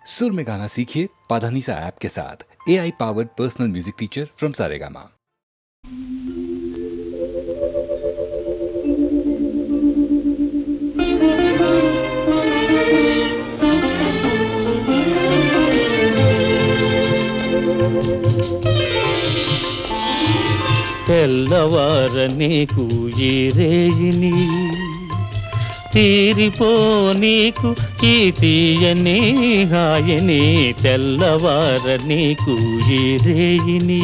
सुर में गाना सीखिए पाधानीसा ऐप के साथ। AI powered personal music teacher from Saregama. తెల్లవార నీకు ఈ రేయిని తీరిపో నీకు ఈ తీయని హాయని తెల్లవార నీకు ఈ రేయిని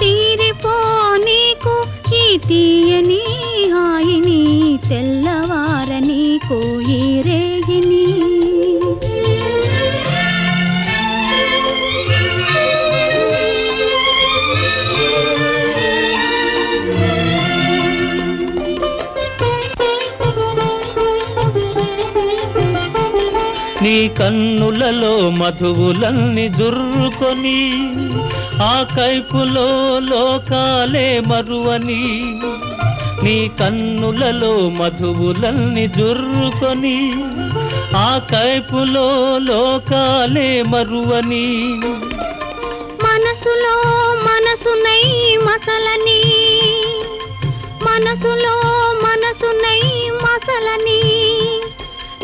తీరిపో నీకు ఈ తీయని హాయిని తెల్లవార నీకు ఈ రేయిని నీ కన్నులలో మధువులన్నీ దుర్రుకొని ఆ కైపులో లోకాలే మరువని నీ కన్నులలో మధువులన్నీ దుర్రుకొని ఆ కైపులో లోకాలే మరువని మనసులో మనసునై మసలని మనసులో మనసునై మసలని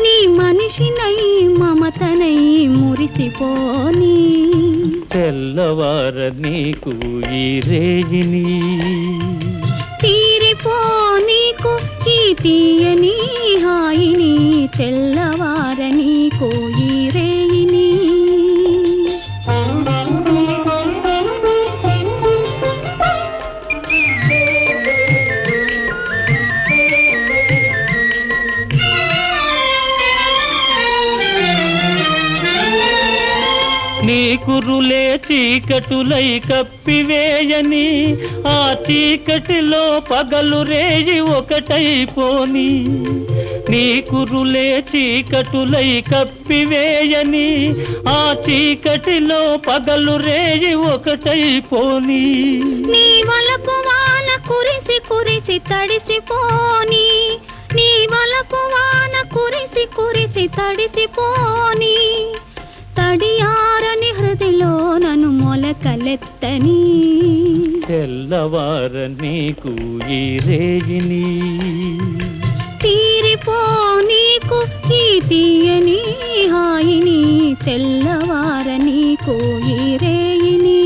నీ మనిషినై మమతనై మురిసిపోని తెల్లవార నీకు ఈ రేయిని తీరిపో నీకు ఈ తీయని హాయిని తెల్లవార నీకు ఈ రేయిని నీ కురులే చీకటులై కప్పివేయని ఆ చీకటిలో పగలు రేయి ఒకటైపోని నీ కురులే చీకటులై కప్పివేయని ఆ చీకటిలో పగలు రేయి ఒకటైపోని నీ వలపు వాన కురిసి కురిసి తడిసిపోని నీ వలపు వాన కురిసి కురిసి తడిసిపోని తడియారని హృదిలో నన్ను మొలకలెత్తని తెల్లవార నీకు ఈ రేయిని తీరిపో నీకు ఈ తీయని హాయిని తెల్లవార నీకు ఈ రేయిని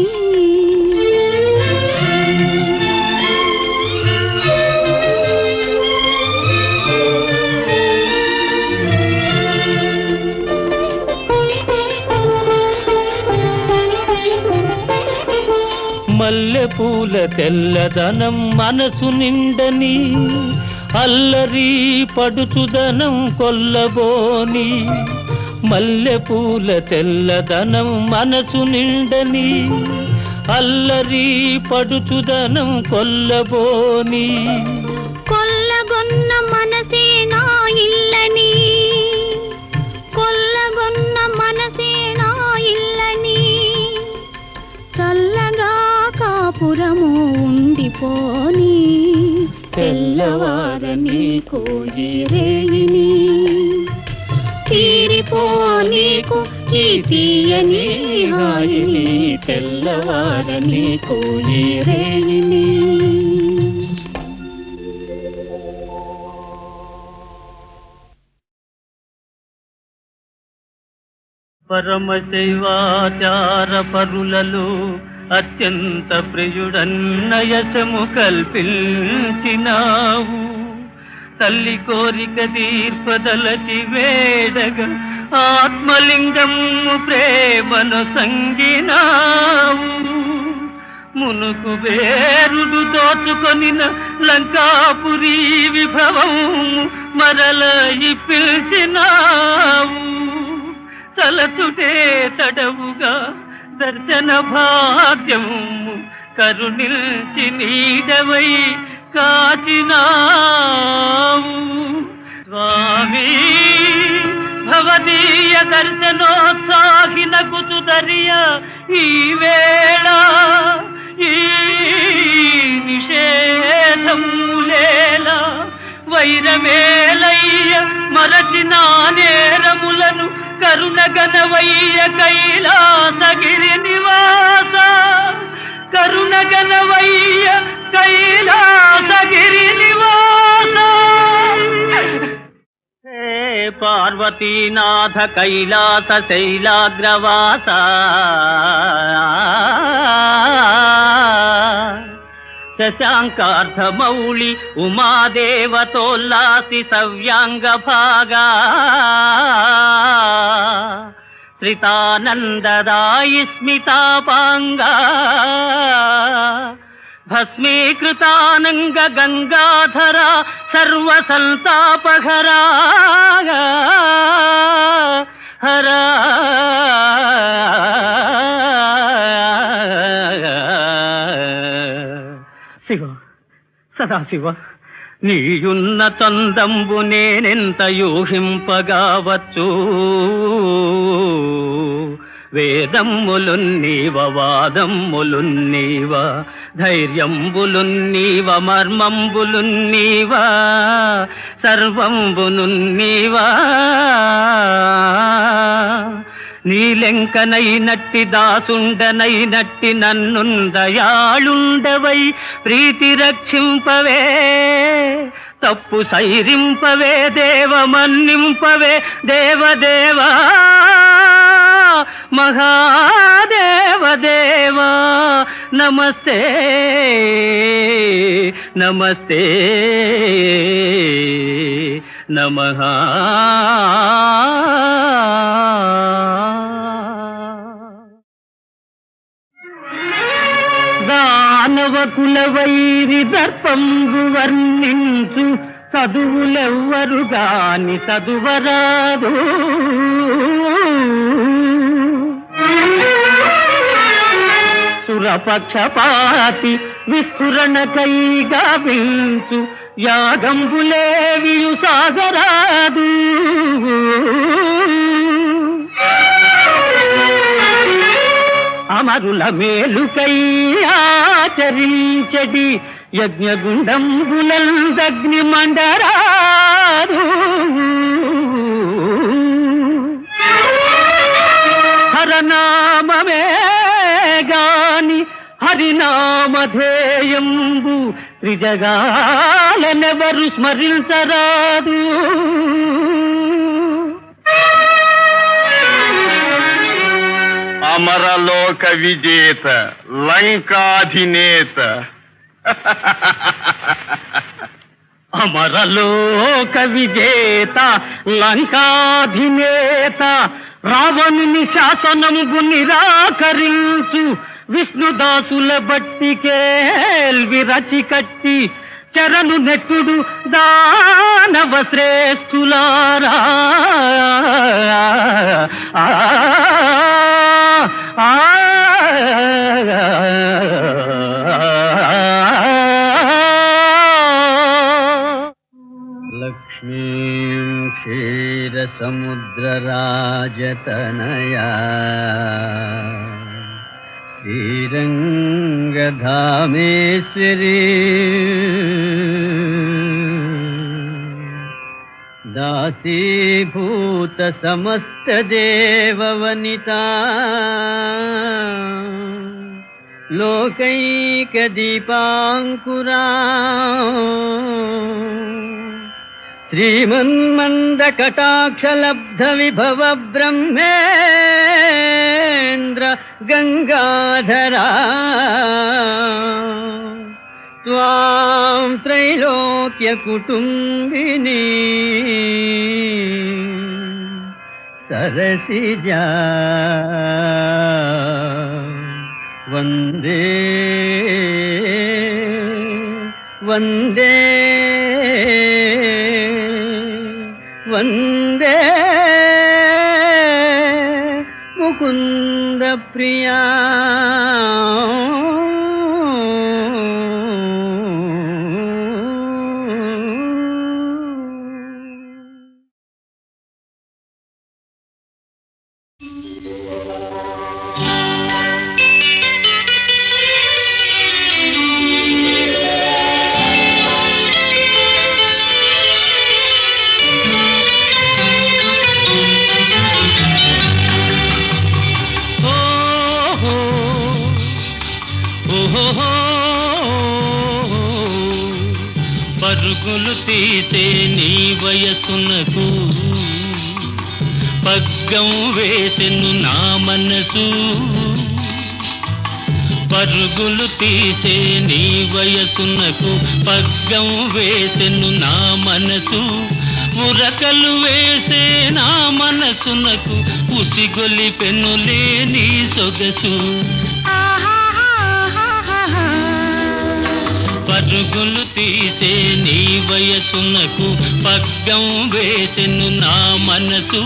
మల్లెపూల తెల్లదనం మనసు నిండని అల్లరి పడుచుదనం కొల్లబోని మల్లెపూల తెల్లదనం మనసు నిండని అల్లరి పడుచుదనం కొల్లబోని కొల్లగొన్న మనసే నా ఇల్లని కొల్లగొన్న మనసే నా ఇల్లని చల్లగా కాపురము ఉండిపోని తెల్లవార నీకు ఈ రేయిని తీరిపో నీకు ఈ తీయని హాయిని తెల్లవార నీకు ఈ రేయిని పరమశైవాచార పరులలో అత్యంత ప్రియుడన్నయసము కల్పించినావు తల్లి కోరిక తీర్పదలచి వేడగా ఆత్మలింగము ప్రేమను సంగినావు మునుకు వేరుడు దోచుకొనిన లంకాపురి విభవము మరల పిలిచినావు తలచుటే తడవుగా దర్శన భాగ్యము కరుణిల్చి నీడవై కాచినావు స్వామి భవదీయ దర్శనోత్సాహిన కుతుదరియ ఈ వేళ ఈ నిషేధములేలా వైరమేలయ్య మరచిన నేరములను కరుణగనవయ్య కైలాసగిరి నివాస కరుణగనవయ్య కైలాసగిరి నివాస హే పార్వతీనాథ కైలాస శైలాగ్రవాస శశాంకార్ధమౌళి ఉమాదేవతోల్లాసి సవ్యాంగ భాగా శ్రితానందదాయి స్మితాపాంగా భస్మీకృతానంగ గంగాధర సర్వసంతాపహరా హరా శివ సదాశివ నీయున్న చందంబు నేనెంత యూహింపగావచ్చు వేదమ్ములున్నీవ వాదమ్ములున్నీవ ధైర్యంబులున్నీవ మర్మంబులున్నీవ సర్వంబునున్నీవా నీలెంకనైనట్టి దాసుండనైనట్టి నన్నుందయాళుండవై ప్రీతి రక్షింపవే తప్పు సైరింపవే దేవ మన్నింపవే దేవదేవా మహాదేవదేవా నమస్తే నమస్తే నమః దానవ కులవైరి దర్పంబు వర్ణించు చదువులెవ్వరు గాని చదువరాదు సురపక్షపాతి విస్ఫురణకై గావించు యాగంబులేవియు సాగరాదు అమరుల మేలుకై ఆచరించడి యజ్ఞగుండంబులందగ్ని మండరాదు హరనామమే గాని హరినామధేయంబు త్రిజగాలనెవరు స్మరించరాదు అమరలోక విజేత లంకాధినేత అమరలోక విజేత లంకాధినేత రావణుని శాసనముగు నిరాకరించు విష్ణుదాసుల బట్టికేల్వి రచి కట్టి చరణు నెట్టుడు దానవ శ్రేష్ఠులారా లక్ష్మీం క్షీరసముద్రరాజతనయా శ్రీరంగధామేశ్వరీ దాసీభూత సమస్త దేవవనితా లోకైక దీపాంకురా శ్రీమన్మంద కటాక్షలబ్ధ విభవ బ్రహ్మేంద్ర గంగాధరా త్వాం త్రైలోక్య కుటుంబిని సరసిజా వందే వందే వందే ముకుంద ప్రియా తీసే నీ వయసునకు పగ్గం వేసెను నా మనసు పరుగులు తీసే నీ వయసునకు పగ్గం వేసెను నా మనసు ఉరకలు వేసే నా మనసునకు ఉసిగొలిపెనులే నీ సొగసు పరుగులు తీసే నీ వయసునకు పగ్గం వేసెను నా మనసు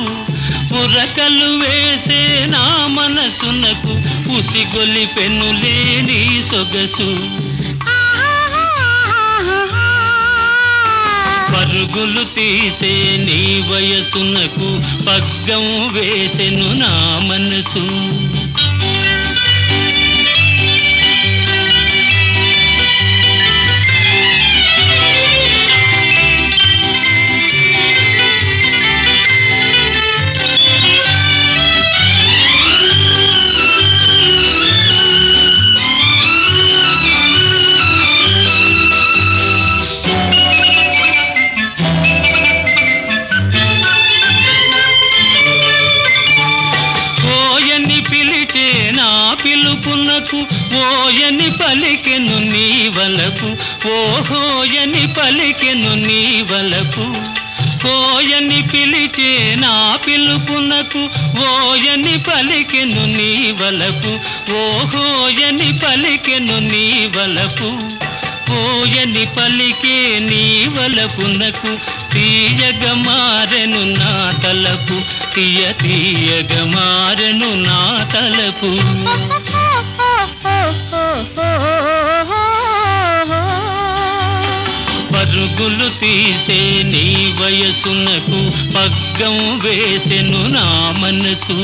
ఉరకలు వేసే నా మనసునకు ఉసిగొలిపెనులే నీ సొగసు పరుగులు తీసే నీ వయసునకు పగ్గం వేసెను నా మనసు పిలుపునకు ఓయని పలికెను నీ వలపు ఓహోయని పలికెను నీ వలపు కోయని పిలిచే నా పిలుపునకు ఓయని పలికెను నీ వలపు ఓహోయని పలికెను నీ వలపు ఓయని పలికే నీ వలపునకు తీయగ మారెను నా తలపు తీయగ మారెను నా తలపు పరుగులు తీసే నీ వయసునకు పగ్గం వేసెను నా మనసు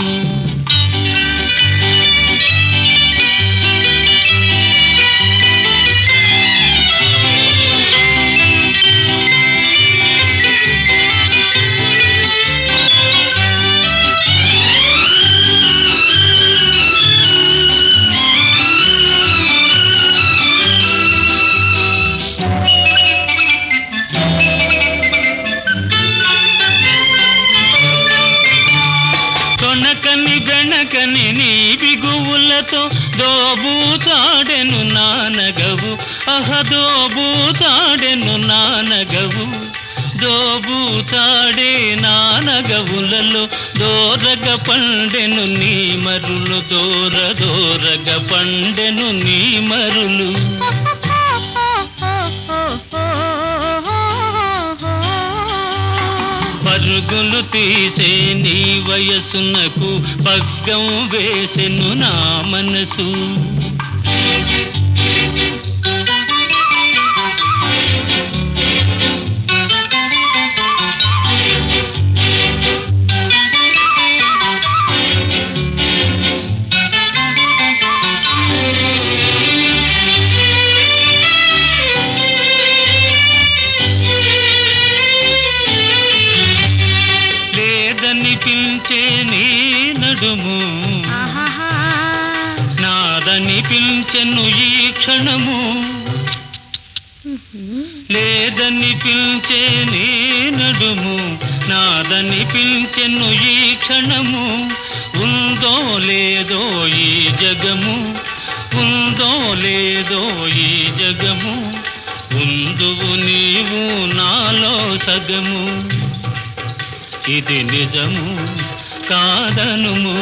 వెనకని నీ బిగువులతో దోబూచాడెను నానగవు దోబూచాడెను నానగవు దోబూచాడే నానగవులలో దోరగ పండెను నీ మరులు దోరగ పండెను నీ మరులు పరుగులు తీసే నీ వయసునకు పగ్గం వేసెను నా మనసు పిలిచే నీ నడుము నాదని పిలిచెను ఈ క్షణము లేదని పిలిచే నీ నడుము నాదని పిలిచెను ఈ క్షణము ఉందో లేదో ఈ జగము ఉందో లేదో ఈ జగము ఉందువు నీవు నాలో సగము ఇది నిజము కాదనుము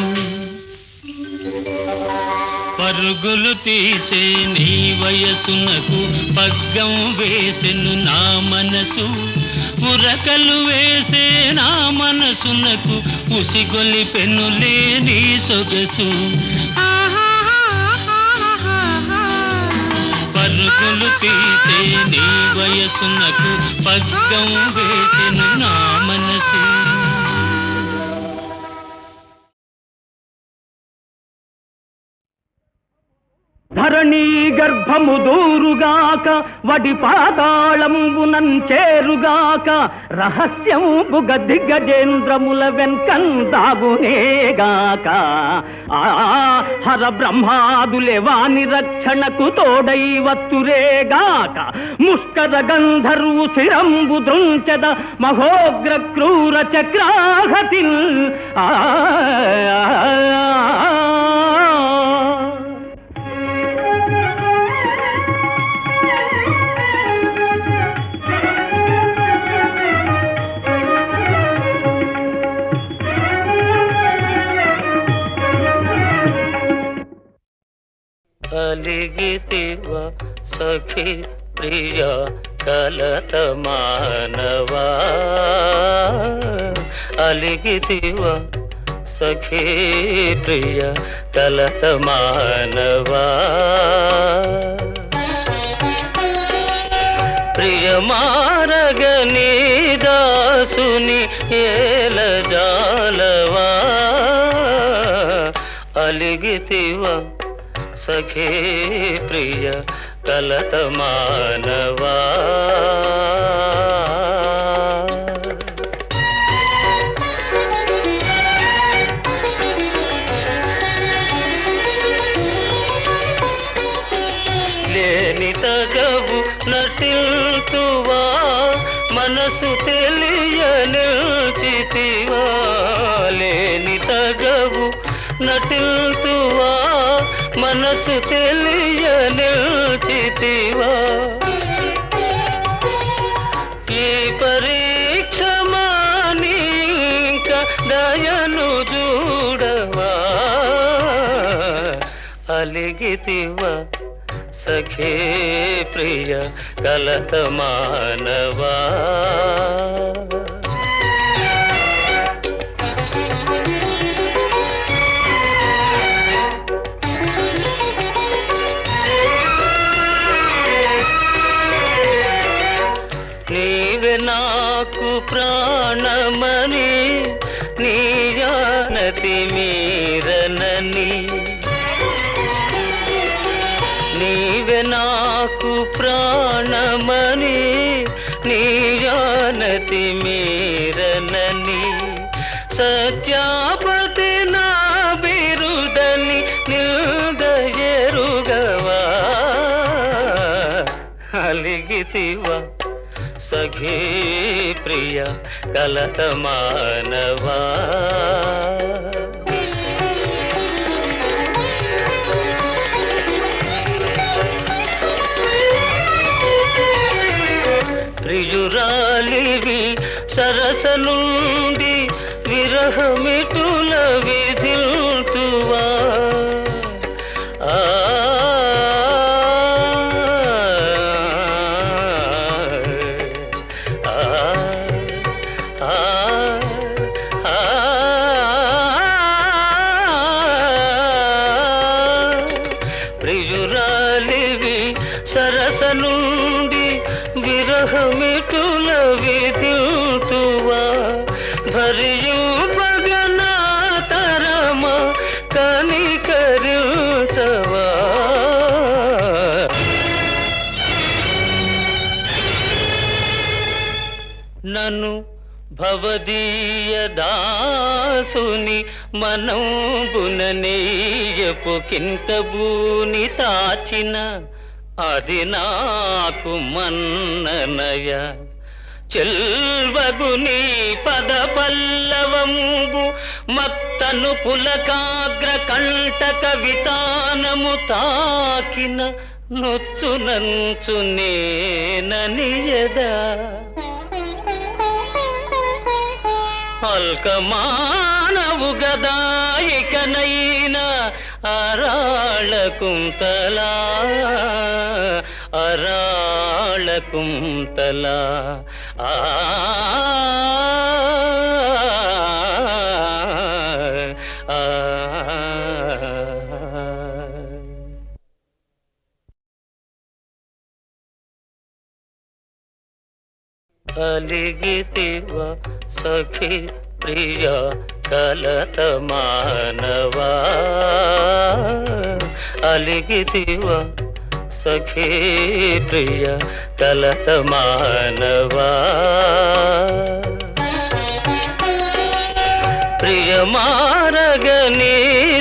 పరుగులు తీసే నీ వయసునకు పగ్గం వేసెను నా మనసు ఉరకలు వేసే నా మనసునకు ఉసిగొలిపెనులే నీ సొగసు పరుగులు తీసే నీ వయసునకు పగ్గం వేసెను నా మనసు ధరణీ గర్భము దూరుగాక వడి పాతాళంబునం చేరుగాక రహస్యంబుగ దిగ్గజేంద్రముల వెంకందాగునేగాక హర బ్రహ్మాదులే వాని రక్షణకు తోడై వత్తురేగాక ముష్కర గంధర్వు శిరంబు దృంచద మహోగ్ర క్రూర చక్రాహతిల్ అలిగితివ సఖి ప్రియ కలత మానవా అలిగితివ సఖి ప్రియ కలత మానవా ప్రియ మారగని దాసుని ఏల జాలవా అలిగితివ సఖీ ప్రియ కలత మానవా లేని తగవు నటిల్తువా మనసు తెలియనిల్చితివా లేని తగవు నటిల్తువా మనసు తెలియనిల్చితివా ఈ పరీక్ష మానింక దయను చూడవా అలిగితివా సఖీ ప్రియ కలత మానవా నీవే నాకు ప్రాణమని నీ జానతి మీరనని నీవే నాకు ప్రాణమని నీ జానతి మీరనని సత్యాపతి నా బిరుదని నిల్దయరుగవా అలిగితివా సఖీ ప్రియ కలత మానవా ప్రియురాలివి సరస నుండి విరహమిటుల విధిల్తువా ప్రియురాలివి సరస నుండి విరహమిటుల విధిల్తువా భరియు పగనా తరమ కనికరించవా నన్ను భవదీయ దాసుని మనంబుననేయపు కింకబూని తాచిన అది నాకు మన్ననయ చెల్వగుని పద పల్లవంబు మత్తను పులకాగ్ర కంటక వితానము తాకిన నొచ్చునంచు నేననియదా అల్కమానవు గదాయికనైనా అరాళ కుంతలా అరాళ కుంతలా అలిగితివా సఖి ప్రియ కలత మానవా అలిగితివ సఖీ ప్రియ కలత మానవా ప్రియమారగని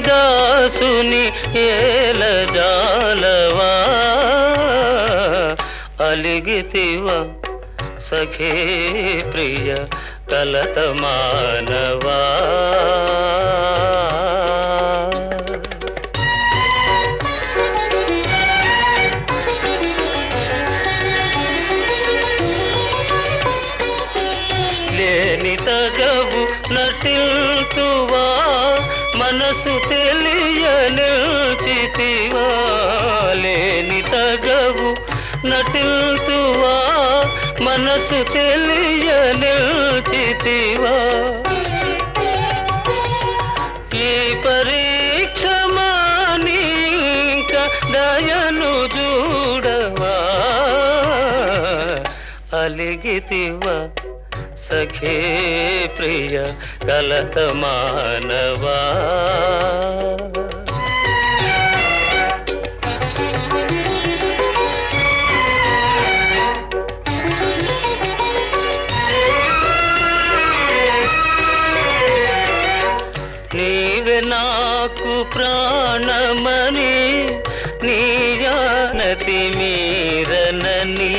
దాసుని ఏల జాలవా అలిగితివ సఖీ ప్రియ కలత మానవా లేని తగవు నటిల్తువా మనసు తెలియనిల్చితివా లేని తగవు నటిల్తువా మనసు తెలియనిల్చితివా ఈ పరీక్ష మానింక దయను చూడవా అలిగితివా సఖీ ప్రియ కలత మానవా నీవే నాకు ప్రాణమని నీ జానతి మీరనని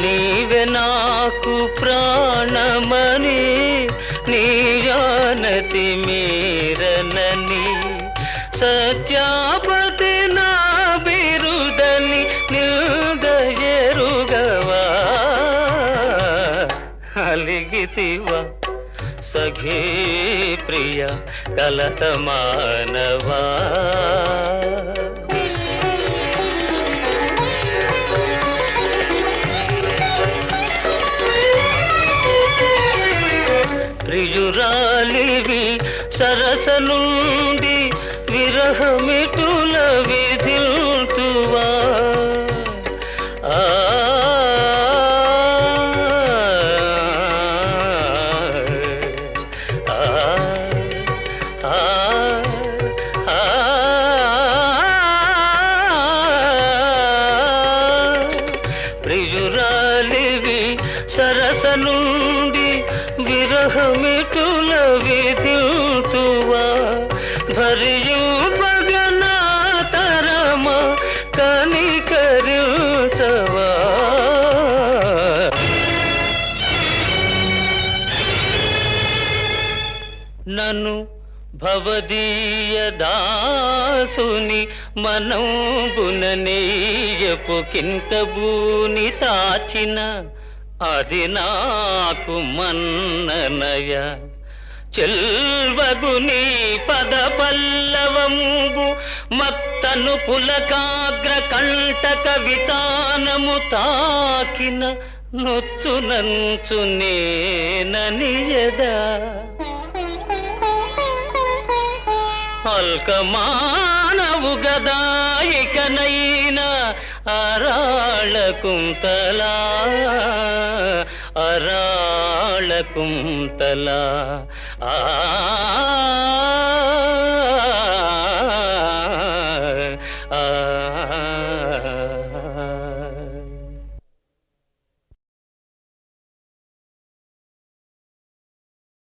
నీవే నాకు ప్రాణమని నీ జానతి మీరనని సత్యాపతి నా బిరుదని నిల్దయరుగవా అలిగితివా సఖీ ప్రియ కలత మానవా ప్రియురాలివి సరస నుండి విరహమిటుల విధిల్తువా ప్రియురాలివి సరస నుండి విరహమిటుల విధిల్తువా భరియు పగనా తరమ కనికరించవా నన్ను భవదీయ దాసుని మనంబుననేయపు కింకబూని తాచిన అది నాకు మన్ననయ చెల్వగుని పద పల్లవంబు మత్తను పులకాగ్ర కంటక వితానము తాకిన నొచ్చునంచు నేననియదా అల్కమానవు గదాయికనైనా అరాళ కుంతలా అరాళ కుంతలా ఆ